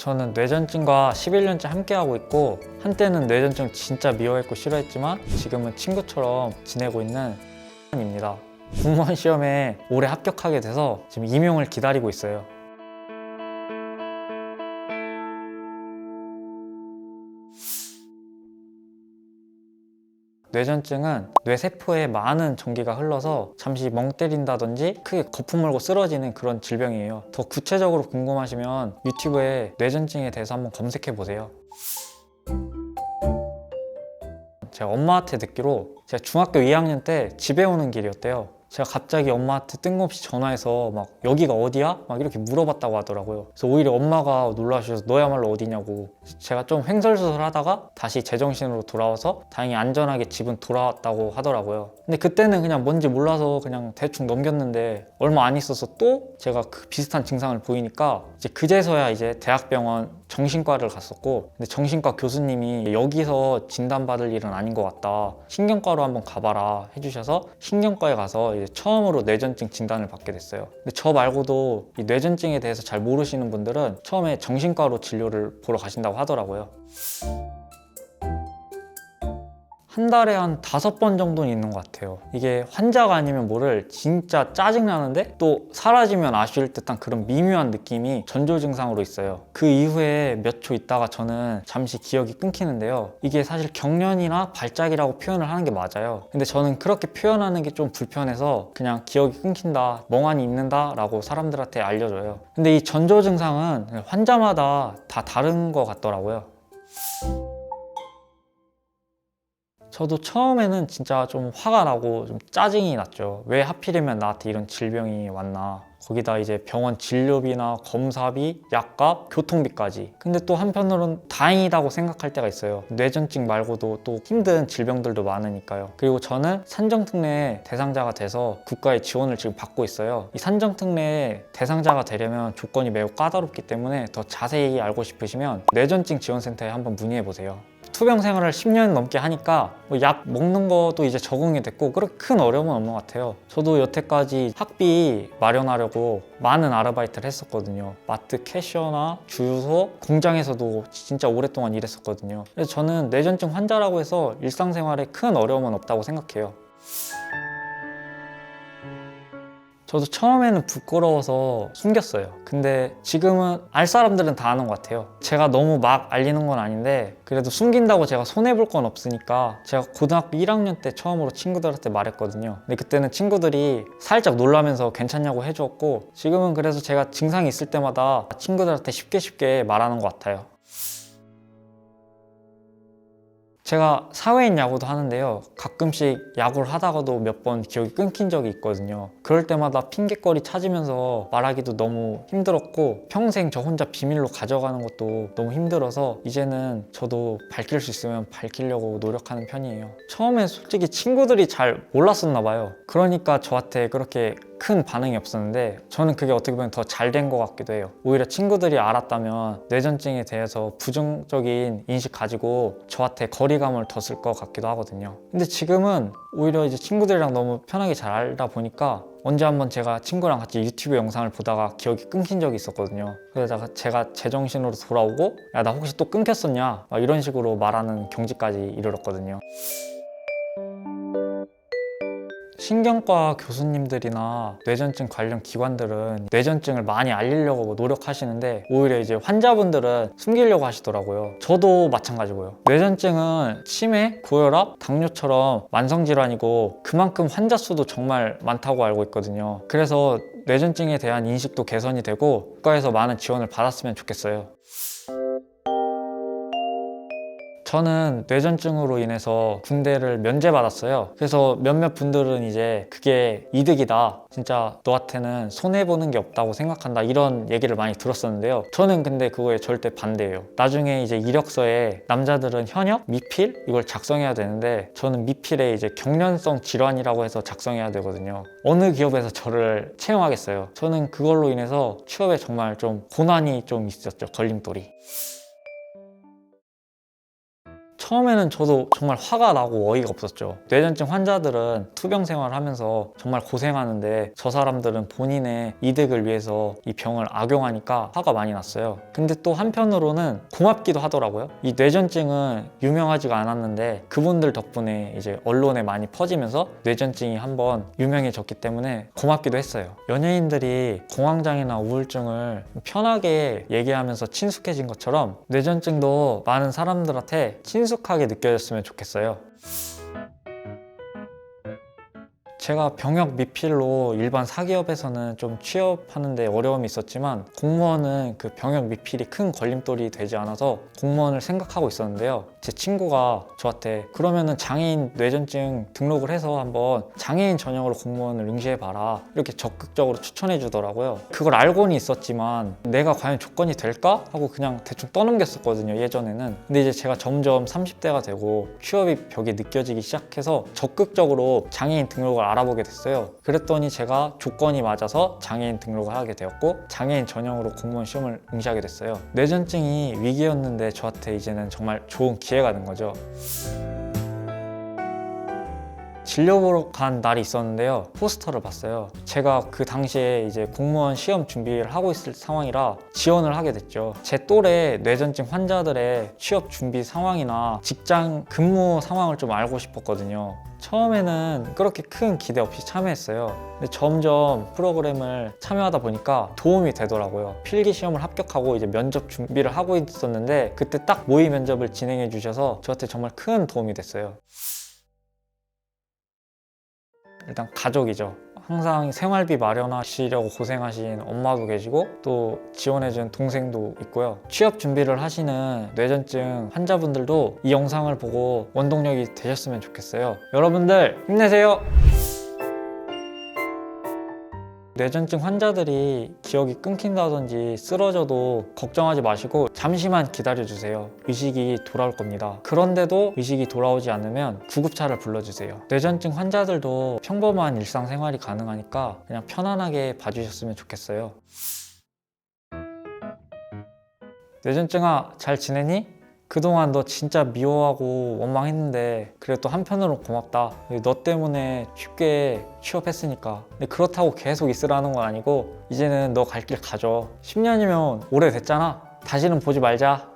저는 뇌전증과 11년째 함께하고 있고 한때는 뇌전증 진짜 미워했고 싫어했지만 지금은 친구처럼 지내고 있는 입니다. 공무원 시험에 올해 합격하게 돼서 지금 임용을 기다리고 있어요. 뇌전증은 뇌세포에 많은 전기가 흘러서 잠시 멍 때린다든지 크게 거품 물고 쓰러지는 그런 질병이에요. 더 구체적으로 궁금하시면 유튜브에 뇌전증에 대해서 한번 검색해 보세요. 제가 엄마한테 듣기로 제가 중학교 2학년 때 집에 오는 길이었대요. 제가 갑자기 엄마한테 뜬금없이 전화해서 막 여기가 어디야? 막 이렇게 물어봤다고 하더라고요. 그래서 오히려 엄마가 놀라셔서 너야말로 어디냐고. 제가 좀 횡설수설 하다가 다시 제정신으로 돌아와서 다행히 안전하게 집은 돌아왔다고 하더라고요. 근데 그때는 그냥 뭔지 몰라서 그냥 대충 넘겼는데 얼마 안 있어서 또 제가 그 비슷한 증상을 보이니까 이제 그제서야 이제 대학병원 정신과를 갔었고, 근데 정신과 교수님이 여기서 진단받을 일은 아닌 것 같다, 신경과로 한번 가봐라 해주셔서 신경과에 가서 이제 처음으로 뇌전증 진단을 받게 됐어요. 근데 저 말고도 이 뇌전증에 대해서 잘 모르시는 분들은 처음에 정신과로 진료를 보러 가신다고 하더라고요. 한 달에 한 5번 정도는 있는 것 같아요. 이게 환자가 아니면 모를 진짜 짜증나는데 또 사라지면 아쉬울 듯한 그런 미묘한 느낌이 전조 증상으로 있어요. 그 이후에 몇 초 있다가 저는 잠시 기억이 끊기는데요. 이게 사실 경련이나 발작이라고 표현을 하는 게 맞아요. 근데 저는 그렇게 표현하는 게 좀 불편해서 그냥 기억이 끊긴다, 멍하니 있는다 라고 사람들한테 알려줘요. 근데 이 전조 증상은 환자마다 다 다른 것 같더라고요. 저도 처음에는 진짜 좀 화가 나고 좀 짜증이 났죠. 왜 하필이면 나한테 이런 질병이 왔나. 거기다 이제 병원 진료비나 검사비, 약값, 교통비까지. 근데 또 한편으로는 다행이라고 생각할 때가 있어요. 뇌전증 말고도 또 힘든 질병들도 많으니까요. 그리고 저는 산정특례 대상자가 돼서 국가의 지원을 지금 받고 있어요. 이 산정특례 대상자가 되려면 조건이 매우 까다롭기 때문에 더 자세히 알고 싶으시면 뇌전증 지원센터에 한번 문의해 보세요. 투병 생활을 10년 넘게 하니까 약 먹는 것도 이제 적응이 됐고 그렇게 큰 어려움은 없는 것 같아요. 저도 여태까지 학비 마련하려고 많은 아르바이트를 했었거든요. 마트 캐셔나 주유소, 공장에서도 진짜 오랫동안 일했었거든요. 그래서 저는 뇌전증 환자라고 해서 일상생활에 큰 어려움은 없다고 생각해요. 저도 처음에는 부끄러워서 숨겼어요. 근데 지금은 알 사람들은 다 아는 것 같아요. 제가 너무 막 알리는 건 아닌데 그래도 숨긴다고 제가 손해볼 건 없으니까 제가 고등학교 1학년 때 처음으로 친구들한테 말했거든요. 근데 그때는 친구들이 살짝 놀라면서 괜찮냐고 해주었고, 지금은 그래서 제가 증상이 있을 때마다 친구들한테 쉽게 말하는 것 같아요. 제가 사회인 야구도 하는데요. 가끔씩 야구를 하다가도 몇 번 기억이 끊긴 적이 있거든요. 그럴 때마다 핑계거리 찾으면서 말하기도 너무 힘들었고 평생 저 혼자 비밀로 가져가는 것도 너무 힘들어서 이제는 저도 밝힐 수 있으면 밝히려고 노력하는 편이에요. 처음엔 솔직히 친구들이 잘 몰랐었나 봐요. 그러니까 저한테 그렇게 큰 반응이 없었는데 저는 그게 어떻게 보면 더 잘 된 것 같기도 해요. 오히려 친구들이 알았다면 뇌전증에 대해서 부정적인 인식 가지고 저한테 거리감을 뒀을 것 같기도 하거든요. 근데 지금은 오히려 이제 친구들이랑 너무 편하게 잘 알다 보니까 언제 한번 제가 친구랑 같이 유튜브 영상을 보다가 기억이 끊긴 적이 있었거든요. 그러다가 제가 제정신으로 돌아오고 야, 나 혹시 또 끊겼었냐? 막 이런 식으로 말하는 경지까지 이르렀거든요. 신경과 교수님들이나 뇌전증 관련 기관들은 뇌전증을 많이 알리려고 노력하시는데 오히려 이제 환자분들은 숨기려고 하시더라고요. 저도 마찬가지고요. 뇌전증은 치매, 고혈압, 당뇨처럼 만성질환이고 그만큼 환자 수도 정말 많다고 알고 있거든요. 그래서 뇌전증에 대한 인식도 개선이 되고 국가에서 많은 지원을 받았으면 좋겠어요. 저는 뇌전증으로 인해서 군대를 면제받았어요. 그래서 몇몇 분들은 이제 그게 이득이다, 진짜 너한테는 손해보는 게 없다고 생각한다, 이런 얘기를 많이 들었었는데요. 저는 근데 그거에 절대 반대예요. 나중에 이제 이력서에 남자들은 현역, 미필 이걸 작성해야 되는데 저는 미필에 이제 경련성 질환이라고 해서 작성해야 되거든요. 어느 기업에서 저를 채용하겠어요. 저는 그걸로 인해서 취업에 정말 좀 고난이 좀 있었죠. 걸림돌이. 처음에는 저도 정말 화가 나고 어이가 없었죠. 뇌전증 환자들은 투병 생활을 하면서 정말 고생하는데 저 사람들은 본인의 이득을 위해서 이 병을 악용하니까 화가 많이 났어요. 근데 또 한편으로는 고맙기도 하더라고요. 이 뇌전증은 유명하지가 않았는데 그분들 덕분에 이제 언론에 많이 퍼지면서 뇌전증이 한번 유명해졌기 때문에 고맙기도 했어요. 연예인들이 공황장애나 우울증을 편하게 얘기하면서 친숙해진 것처럼 뇌전증도 많은 사람들한테 친숙하게 느껴졌으면 좋겠어요. 제가 병역 미필로 일반 사기업에서는 좀 취업하는데 어려움이 있었지만 공무원은 그 병역 미필이 큰 걸림돌이 되지 않아서 공무원을 생각하고 있었는데요. 제 친구가 저한테 그러면은 장애인 뇌전증 등록을 해서 한번 장애인 전형으로 공무원을 응시해봐라 이렇게 적극적으로 추천해 주더라고요. 그걸 알고는 있었지만 내가 과연 조건이 될까? 하고 그냥 대충 떠넘겼었거든요, 예전에는. 근데 이제 제가 점점 30대가 되고 취업의 벽이 느껴지기 시작해서 적극적으로 장애인 등록을 알아보게 됐어요. 그랬더니 제가 조건이 맞아서 장애인 등록을 하게 되었고 장애인 전형으로 공무원 시험을 응시하게 됐어요. 뇌전증이 위기였는데 저한테 이제는 정말 좋은 기회가 된 거죠. 진료 보러 간 날이 있었는데요. 포스터를 봤어요. 제가 그 당시에 이제 공무원 시험 준비를 하고 있을 상황이라 지원을 하게 됐죠. 제 또래 뇌전증 환자들의 취업 준비 상황이나 직장 근무 상황을 좀 알고 싶었거든요. 처음에는 그렇게 큰 기대 없이 참여했어요. 근데 점점 프로그램을 참여하다 보니까 도움이 되더라고요. 필기 시험을 합격하고 이제 면접 준비를 하고 있었는데 그때 딱 모의 면접을 진행해 주셔서 저한테 정말 큰 도움이 됐어요. 일단 가족이죠. 항상 생활비 마련하시려고 고생하신 엄마도 계시고 또 지원해준 동생도 있고요. 취업 준비를 하시는 뇌전증 환자분들도 이 영상을 보고 원동력이 되셨으면 좋겠어요. 여러분들 힘내세요! 뇌전증 환자들이 기억이 끊긴다든지 쓰러져도 걱정하지 마시고 잠시만 기다려주세요. 의식이 돌아올 겁니다. 그런데도 의식이 돌아오지 않으면 구급차를 불러주세요. 뇌전증 환자들도 평범한 일상생활이 가능하니까 그냥 편안하게 봐주셨으면 좋겠어요. 뇌전증아, 잘 지내니? 그동안 너 진짜 미워하고 원망했는데 그래도 한편으로 고맙다. 너 때문에 쉽게 취업했으니까. 근데 그렇다고 계속 있으라는 건 아니고 이제는 너 갈 길 가져. 10년이면 오래됐잖아. 다시는 보지 말자.